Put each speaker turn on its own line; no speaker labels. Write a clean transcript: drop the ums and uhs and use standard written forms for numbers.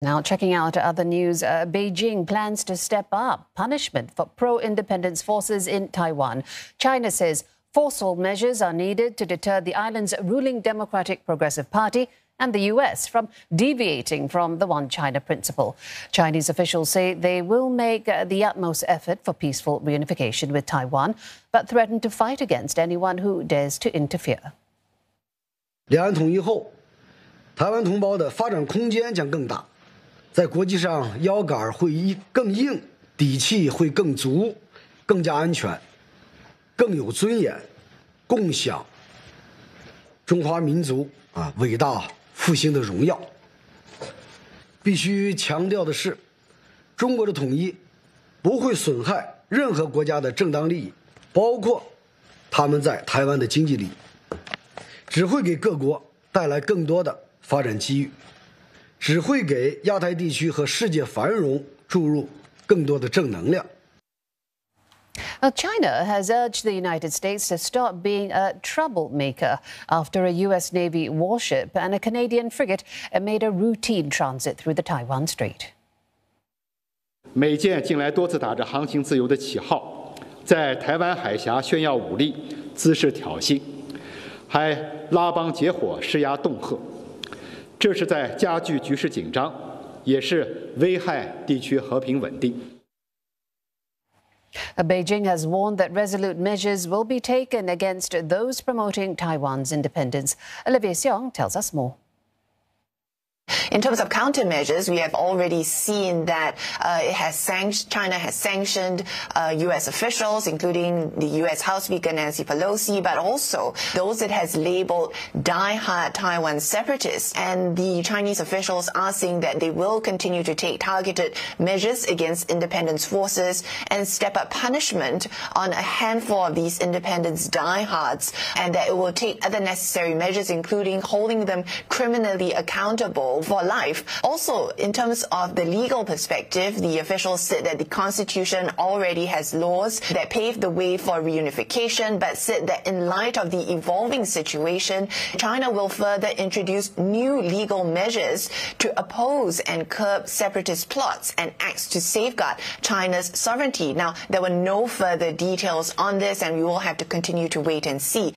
Now, checking out other news, Beijing plans to step up punishment for pro-independence forces in Taiwan. China says forceful measures are needed to deter the island's ruling Democratic Progressive Party and the U.S. from deviating from the One China principle. Chinese officials say they will make the utmost effort for peaceful reunification with Taiwan, but threaten to fight against anyone who dares to interfere.
两岸统一后，台湾同胞的发展空间将更大。 在国际上，腰杆会更硬，底气会更足，更加安全，更有尊严，共享中华民族伟大复兴的荣耀。必须强调的是，中国的统一不会损害任何国家的正当利益，包括他们在台湾的经济利益，只会给各国带来更多的发展机遇。 只会给亚太地区和世界繁荣注入更多的正能量。
China has urged the United States to stop being a troublemaker after a U.S. Navy warship and a Canadian frigate made a routine transit through the Taiwan Strait.
美舰近来多次打着航行自由的旗号，在台湾海峡炫耀武力、滋事挑衅，还拉帮结伙、施压恫吓。 这是在加剧局势紧张，也是危害地区和平稳定。
Beijing has warned that resolute measures will be taken against those promoting Taiwan's independence. Olivia Xiong tells us more.
In terms of countermeasures, we have already seen that China has sanctioned U.S. officials, including the U.S. House Speaker Nancy Pelosi, but also those it has labeled die-hard Taiwan separatists. And the Chinese officials are saying that they will continue to take targeted measures against independence forces and step up punishment on a handful of these independence diehards, and that it will take other necessary measures, including holding them criminally accountable for life. Also, in terms of the legal perspective, the officials said that the Constitution already has laws that pave the way for reunification, but said that in light of the evolving situation, China will further introduce new legal measures to oppose and curb separatist plots and acts to safeguard China's sovereignty. Now, there were no further details on this, and we will have to continue to wait and see.